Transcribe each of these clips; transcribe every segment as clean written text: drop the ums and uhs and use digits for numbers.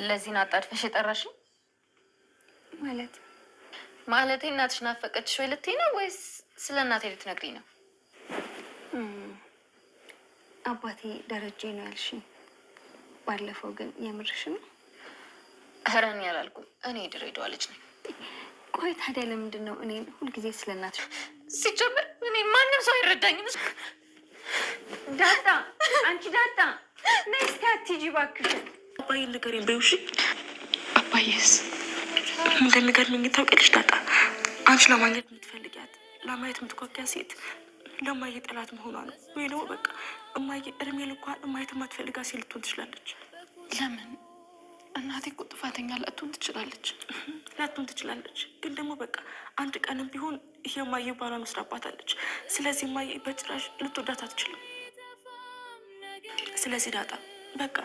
ለዚህን አጣድፈሽ የጠራሽኝ? ማለቴ እናትሽ ናፈቀችሽ ወይ ልትይ ነው ወይስ ስለ እናቴ ልትነግሪኝ ነው? አባቴ ደረጀ ነው ያልሽኝ። ባለፈው ግን የምርሽ ነው? ኧረ እኔ አላልኩም። እኔ ድሬዳዋ ልጅ ነኝ። ቆይ ታዲያ ለምንድን ነው እኔን ሁልጊዜ ስለ እናትሽ? ሲጀምር እኔ ማንም ሰው አይረዳኝም። ዳጣ፣ አንቺ ዳጣ ነይ እስኪ አትሂጂ እባክሽ። አባዬን ንገሪኝ በይው እሺ። አባዬስ እንደሚገርመኝ ታውቂያለሽ ዳጣ? አንቺ ለማግኘት የምትፈልጊያት ለማየት የምትጓጓ ሴት ለማየ ጠላት መሆኗ ነው ወይ ደግሞ በቃ እማየ እድሜ ልኳን ማየት የማትፈልጋ ሴት ልትሆን ትችላለች። ለምን? እናቴ እኮ ጥፋተኛ ላትሆን ትችላለች፣ ግን ደግሞ በቃ አንድ ቀንም ቢሆን ይሄ እማየ ባሏን ወስዳባታለች። ስለዚህ እማየ በጭራሽ ልትወዳት አትችልም። ስለዚህ ዳጣ በቃ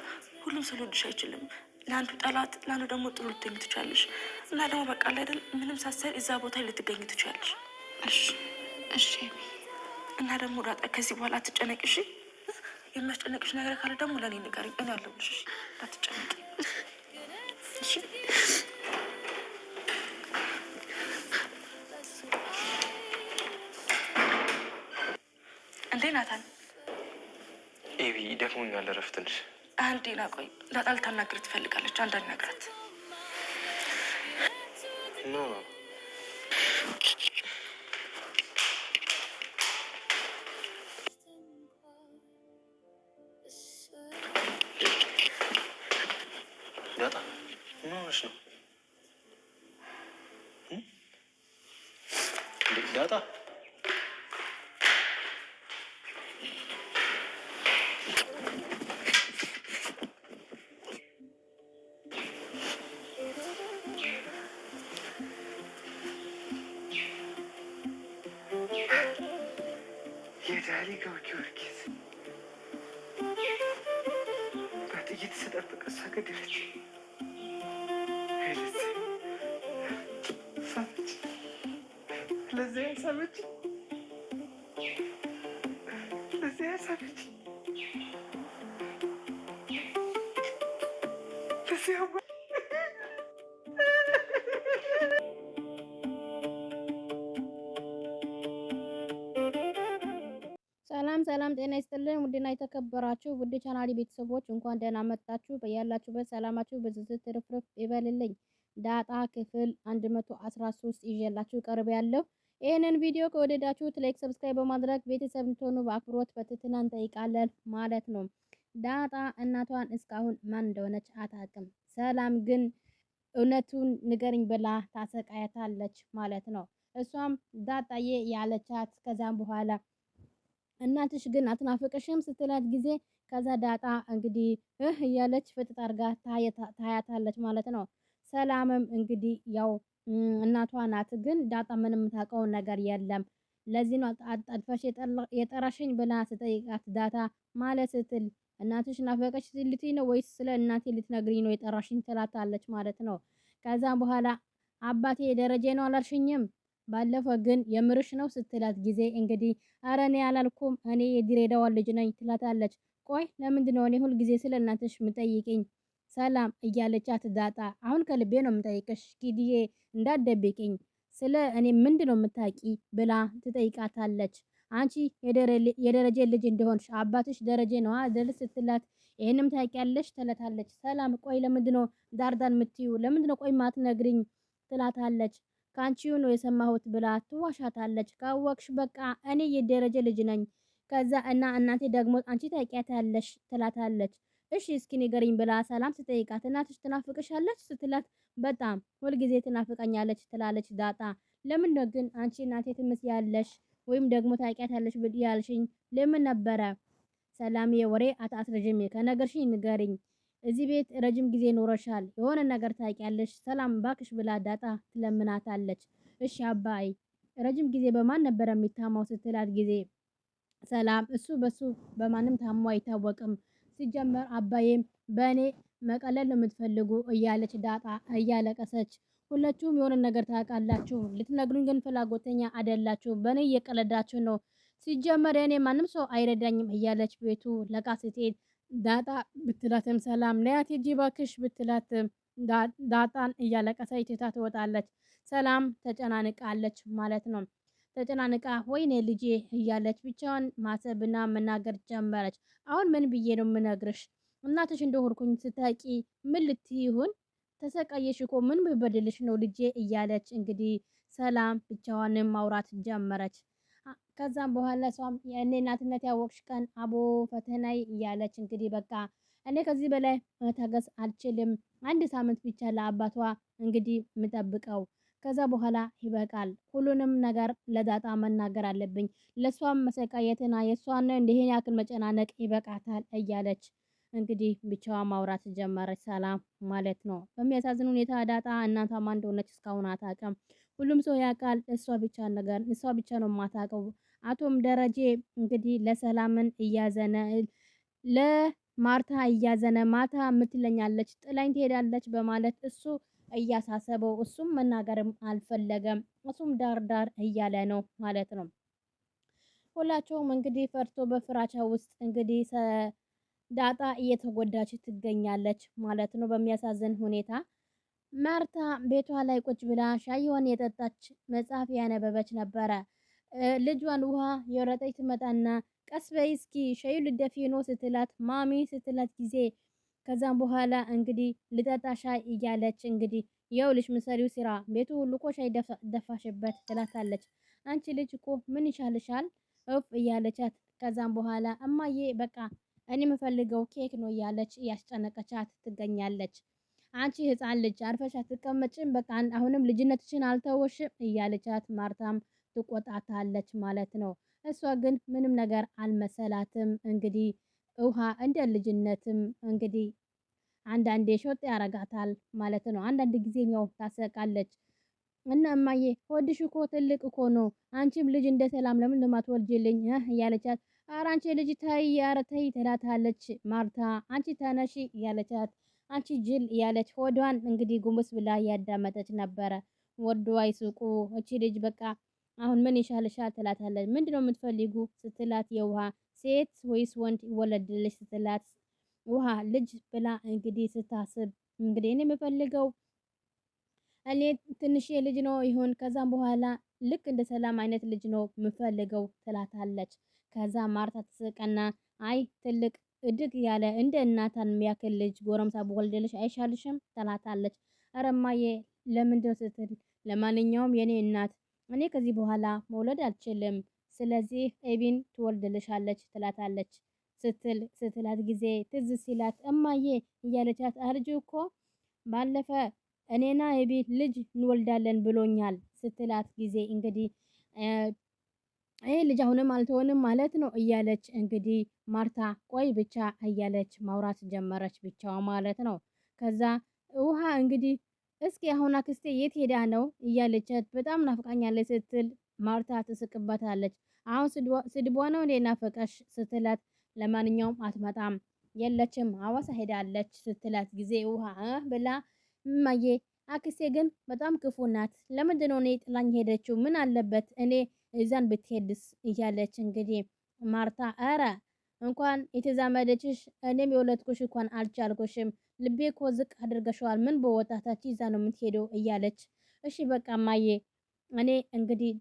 ሁሉም ሰው ሊወድሽ አይችልም። ለአንዱ ጠላት፣ ለአንዱ ደግሞ ጥሩ ልትገኝ ትችላለሽ። እና ደግሞ በቃ ላይ አይደል ምንም ሳትሰሪ እዛ ቦታ ልትገኝ ትችላለሽ። እሺ። እና ደግሞ ዳጣ ከዚህ በኋላ አትጨነቂ እሺ። የሚያስጨነቅሽ ነገር ካለ ደግሞ ለእኔ ንገሪኝ፣ እኔ አለሁልሽ። እሺ አትጨነቂ እሺ። እንዴ ናታን? ኤቢ ደክሞኛል፣ እረፍት ትንሽ። አንዴ ና ቆይ፣ ዳጣ ልታናግር ትፈልጋለች። አንዳንድ ነግራት ኖ ዳጣ ምን ሆነሽ ነው? ዳጣ የዳሊጋው ጊዮርጊስ በጥይት ስጠብቅ እሷ ገደለች። ለዚያ ያሳበች ሰላም ጤና ይስጥልን። ውድና የተከበራችሁ ውድ ቻናሊ ቤተሰቦች እንኳን ደህና መጣችሁ። በያላችሁበት ሰላማችሁ በዝዝት ትርፍርፍ ይበልልኝ። ዳጣ ክፍል 113 ይዤላችሁ ቀርብ ያለው። ይህንን ቪዲዮ ከወደዳችሁት ላይክ፣ ሰብስክራይብ በማድረግ ቤተሰብ እንድትሆኑ በአክብሮት በትህትና እንጠይቃለን ማለት ነው። ዳጣ እናቷን እስካሁን ማን እንደሆነች አታውቅም። ሰላም ግን እውነቱን ንገርኝ ብላ ታሰቃያታለች ማለት ነው። እሷም ዳጣዬ ያለቻት ከዛም በኋላ እናትሽ ግን አትናፍቅሽም ስትላት ጊዜ ከዛ ዳጣ እንግዲህ እያለች ፍጥጥ አርጋ ታያታለች ማለት ነው። ሰላምም እንግዲህ ያው እናቷ ናት፣ ግን ዳጣ ምንም የምታውቀው ነገር የለም። ለዚህ ነው አጣድፈሽ የጠራሽኝ ብላ ስጠይቃት ዳጣ ማለት ስትል እናትሽ ናፈቀሽ ልትይ ነው ወይስ ስለ እናቴ ልትነግሪኝ ነው የጠራሽኝ ትላታለች ማለት ነው። ከዛም በኋላ አባቴ ደረጀ ነው አላልሽኝም? ባለፈው ግን የምርሽ ነው ስትላት ጊዜ እንግዲህ ኧረ እኔ አላልኩም እኔ የድሬዳዋ ልጅ ነኝ ትላታለች። ቆይ ለምንድን ነው እኔ ሁል ጊዜ ስለ እናትሽ የምጠይቅኝ? ሰላም እያለቻት ዳጣ አሁን ከልቤ ነው የምጠይቅሽ ጊዲዬ እንዳትደብቂኝ፣ ስለ እኔ ምንድነው የምታውቂ ብላ ትጠይቃታለች። አንቺ የደረጀ ልጅ እንደሆንሽ አባትሽ ደረጀ ነው አይደል ስትላት ይሄንም ታውቂያለሽ ትላታለች። ሰላም ቆይ ለምንድነው ዳርዳር የምትዩ? ለምንድነው ቆይ ማትነግሪኝ ትላታለች። ካንቺው ነው የሰማሁት ብላ ትዋሻታለች። ካወቅሽ በቃ እኔ የደረጀ ልጅ ነኝ። ከዛ እና እናቴ ደግሞ አንቺ ታውቂያታለሽ ትላታለች። እሺ እስኪ ንገሪኝ ብላ ሰላም ስትጠይቃት እናትሽ ትናፍቅሻለች ስትላት በጣም ሁልጊዜ ትናፍቀኛለች ትላለች ዳጣ። ለምን ነው ግን አንቺ እናቴ ትመስያለሽ ወይም ደግሞ ታውቂያታለሽ ያልሽኝ ለምን ነበረ? ሰላም የወሬ አታስረጅም፣ ከነገርሽኝ ንገሪኝ። እዚህ ቤት ረጅም ጊዜ ኖረሻል፣ የሆነ ነገር ታውቂያለሽ ሰላም ባክሽ ብላ ዳጣ ትለምናታለች። እሺ አባይ ረጅም ጊዜ በማን ነበር የሚታማው ስትላት ጊዜ ሰላም እሱ በሱ በማንም ታሞ አይታወቅም፣ ሲጀመር አባዬም በእኔ መቀለል ነው የምትፈልጉ እያለች ዳጣ እያለቀሰች ሁላችሁም የሆነ ነገር ታውቃላችሁ፣ ልትነግሩኝ ግን ፍላጎተኛ አይደላችሁ፣ በእኔ እየቀለዳችሁ ነው፣ ሲጀመር እኔ ማንም ሰው አይረዳኝም እያለች ቤቱ ለቃ ስትሄድ ዳጣ ብትላትም ሰላም ነያት ሂጂ እባክሽ ብትላትም ዳጣን እያለቀሰች ትታ ትወጣለች። ሰላም ተጨናንቃለች ማለት ነው። ተጨናንቃ ወይኔ ልጄ እያለች ብቻዋን ማሰብና መናገር ጀመረች። አሁን ምን ብዬ ነው የምነግርሽ? እናትሽ እንደሆንኩኝ ስታቂ ምን ልትይ ይሁን? ተሰቃየሽ እኮ ምን ብበድልሽ ነው ልጄ እያለች እንግዲህ ሰላም ብቻዋንም ማውራት ጀመረች። ከዛም በኋላ እሷም የእኔ እናትነት ያወቅሽ ቀን አቦ ፈተናይ እያለች እንግዲህ በቃ እኔ ከዚህ በላይ መታገስ አልችልም። አንድ ሳምንት ብቻ ለአባቷ እንግዲህ የምጠብቀው ከዛ በኋላ ይበቃል። ሁሉንም ነገር ለዳጣ መናገር አለብኝ። ለሷም መሰቃየትና የሷን እንዲህን ያክል መጨናነቅ ይበቃታል እያለች እንግዲህ ብቻዋ ማውራት ጀመረች ሰላም ማለት ነው። በሚያሳዝን ሁኔታ ዳጣ እናቷ ማን እንደሆነች እስካሁን አታውቅም። ሁሉም ሰው ያውቃል፣ እሷ ብቻ ነው የማታውቀው። አቶም ደረጀ እንግዲህ ለሰላምን እያዘነ ለማርታ እያዘነ ማታ ምትለኛለች ጥላኝ ትሄዳለች በማለት እሱ እያሳሰበው እሱም መናገርም አልፈለገም። እሱም ዳር እያለ ነው ማለት ነው። ሁላቸውም እንግዲህ ፈርቶ በፍራቻ ውስጥ እንግዲህ ዳጣ እየተጎዳች ትገኛለች ማለት ነው። በሚያሳዝን ሁኔታ ማርታ ቤቷ ላይ ቁጭ ብላ ሻይዋን የጠጣች መጽሐፍ ያነበበች ነበረ። ልጇን ውሃ የወረጠች ትመጣና ቀስ በይ እስኪ ሻዩ ልደፊ ነው ስትላት ማሚ ስትላት ጊዜ ከዛም በኋላ እንግዲህ ልጠጣ ሻይ እያለች እንግዲህ የውልሽ ምሰሪው ስራ ቤቱ ሁሉ እኮ ሻይ ደፋሽበት ትላታለች። አንቺ ልጅ እኮ ምን ይሻልሻል እፍ እያለቻት ከዛም በኋላ እማዬ በቃ እኔ የምፈልገው ኬክ ነው እያለች እያስጨነቀቻት ትገኛለች። አንቺ ህፃን ልጅ አርፈሽ አትቀመጭም? በቃ አሁንም ልጅነትሽን አልተወሽም እያለቻት ማርታም ትቆጣታለች ማለት ነው። እሷ ግን ምንም ነገር አልመሰላትም። እንግዲህ ውሃ እንደ ልጅነትም እንግዲህ አንዳንዴ ሾጥ ያረጋታል ማለት ነው። አንዳንድ ጊዜ ያው ታሰቃለች። እና እማዬ ሆድሽ እኮ ትልቅ እኮ ነው። አንቺም ልጅ እንደ ሰላም ለምን ለማትወልጂልኝ እያለቻት ኧረ አንቺ ልጅ ተይ ኧረ ተይ ትላታለች ማርታ። አንቺ ተነሺ እያለቻት አንቺ ጅል እያለች ሆዷን እንግዲህ ጉንብስ ብላ እያዳመጠች ነበረ። ወዶ አይሱቁ እቺ ልጅ በቃ አሁን ምን ይሻልሻል ትላታለች። ምንድነው የምትፈልጉ ስትላት የውሃ ሴት ወይስ ወንድ ይወለድልሽ ስትላት ውሃ ልጅ ብላ እንግዲህ ስታስብ እንግዲህ እኔ የምፈልገው እኔ ትንሽ ልጅ ነው ይሁን ከዛም በኋላ ልክ እንደ ሰላም አይነት ልጅ ነው የምፈልገው ትላታለች። ከዛ ማርታ ትስቀና አይ ትልቅ እድግ ያለ እንደ እናታን የሚያክል ልጅ ጎረምሳ በወልድልሽ አይሻልሽም ትላታለች። ኧረ እማዬ ለምንድነው ስትል ለማንኛውም የኔ እናት እኔ ከዚህ በኋላ መውለድ አልችልም፣ ስለዚህ ኤቢን ትወልድልሻለች ትላታለች። ስትላት ጊዜ ትዝ ሲላት እማዬ እያለቻት አርጁ እኮ ባለፈ እኔና ኤቢ ልጅ እንወልዳለን ብሎኛል ስትላት ጊዜ እንግዲህ ይሄ ልጅ አሁንም አልተሆንም ማለት ነው እያለች እንግዲህ ማርታ ቆይ ብቻ እያለች ማውራት ጀመረች ብቻዋ ማለት ነው። ከዛ ውሃ እንግዲህ እስኪ አሁን አክስቴ የት ሄዳ ነው እያለቻት በጣም ናፍቃኛለች ስትል ማርታ ትስቅባታለች። አሁን ስድቧ ነው እንዴ ናፈቀሽ ስትላት ለማንኛውም አትመጣም የለችም ሐዋሳ ሄዳለች ስትላት ጊዜ ውሃ ብላ እማዬ አክስቴ ግን በጣም ክፉ ናት። ለምንድን ነው እኔ ጥላኝ ሄደችው? ምን አለበት እኔ እዛን ብትሄድስ እያለች እንግዲህ ማርታ ኧረ እንኳን የተዛመደችሽ እኔም የወለድኩሽ እንኳን አልቻልኩሽም። ልቤ እኮ ዝቅ አድርገሽዋል። ምን በወጣታች ይዛ ነው የምትሄደው እያለች እሺ በቃ እማዬ እኔ እንግዲህ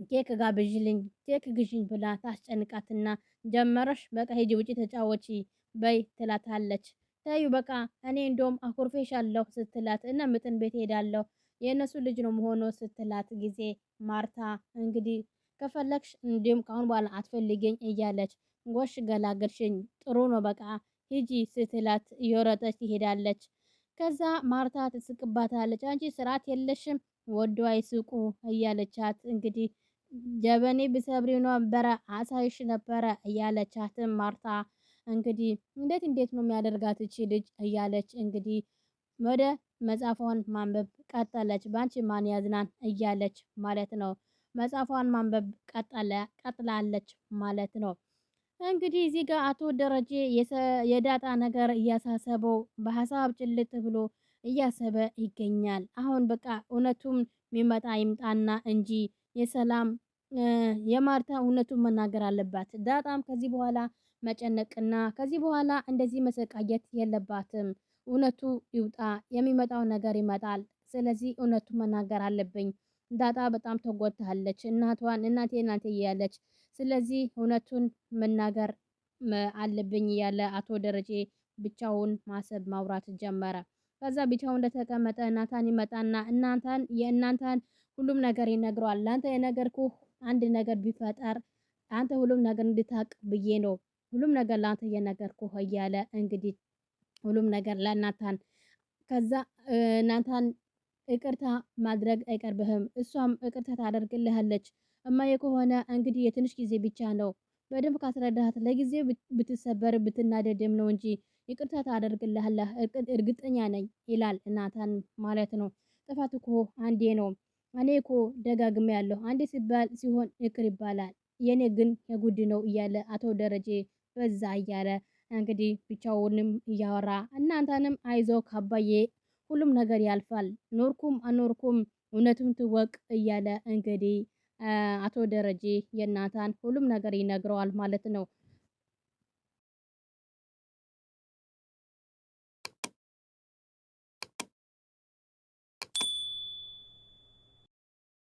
ኬክ ጋብዥልኝ ኬክ ግዥኝ ብላ ታስጨንቃትና ጀመረሽ በቃ ሂጂ ውጪ ተጫወቺ በይ ትላታለች። ታዩ በቃ እኔ እንደውም አኩርፌሻለሁ ስትላት እና ምጥን ቤት ሄዳለሁ የእነሱ ልጅ ነው መሆኑ ስትላት ጊዜ ማርታ እንግዲህ ከፈለግሽ እንዲሁም ካሁን በኋላ አትፈልገኝ እያለች ጎሽ ገላገልሽኝ ጥሩ ነው በቃ ሂጂ ስትላት እየወረጠች ትሄዳለች። ከዛ ማርታ ትስቅባታለች። አንቺ ስርዓት የለሽም ወዶ አይስቁ እያለቻት እንግዲህ ጀበኔ ብሰብሪ ነበረ አሳይሽ ነበረ እያለቻትም ማርታ እንግዲህ እንዴት ነው የሚያደርጋት እቺ ልጅ እያለች እንግዲህ ወደ መጽሐፏን ማንበብ ቀጠለች። ባንቺ ማን ያዝናን እያለች ማለት ነው። መጽሐፏን ማንበብ ቀጥላለች ማለት ነው። እንግዲህ እዚህ ጋር አቶ ደረጀ የዳጣ ነገር እያሳሰበው በሀሳብ ጭልጥ ብሎ እያሰበ ይገኛል። አሁን በቃ እውነቱም የሚመጣ ይምጣና እንጂ የሰላም የማርታ እውነቱን መናገር አለባት። ዳጣም ከዚህ በኋላ መጨነቅና ከዚህ በኋላ እንደዚህ መሰቃየት የለባትም። እውነቱ ይውጣ፣ የሚመጣው ነገር ይመጣል። ስለዚህ እውነቱ መናገር አለብኝ። ዳጣ በጣም ተጎድታለች። እናቴ እያለች ስለዚህ እውነቱን መናገር አለብኝ እያለ አቶ ደረጀ ብቻውን ማሰብ ማውራት ጀመረ። ከዛ ብቻውን እንደተቀመጠ ናታን ይመጣና የእናንተን ሁሉም ነገር ይነግረዋል። ላንተ የነገርኩህ አንድ ነገር ቢፈጠር አንተ ሁሉም ነገር እንድታቅ ብዬ ነው ሁሉም ነገር ላንተ የነገርኩህ እያለ እንግዲህ ሁሉም ነገር ለናታን ከዛ ናታን ይቅርታ ማድረግ አይቀርብህም፣ እሷም ይቅርታ ታደርግልሃለች። እማዬ ከሆነ እንግዲህ የትንሽ ጊዜ ብቻ ነው። በደንብ ካስረዳሃት ለጊዜ ብትሰበር ብትናደድም ነው እንጂ ይቅርታ ታደርግልሃለህ እርግጠኛ ነኝ ይላል ናታን ማለት ነው። ጥፋት እኮ አንዴ ነው። እኔ እኮ ደጋግሜ ያለሁ አንዴ ሲሆን ይቅር ይባላል። የኔ ግን የጉድ ነው እያለ አቶ ደረጀ በዛ እያለ እንግዲህ ብቻውንም እያወራ እናንተንም አይዞ ካባዬ ሁሉም ነገር ያልፋል፣ ኖርኩም አኖርኩም እውነቱን ትወቅ እያለ እንግዲህ አቶ ደረጀ የናታን ሁሉም ነገር ይነግረዋል ማለት ነው።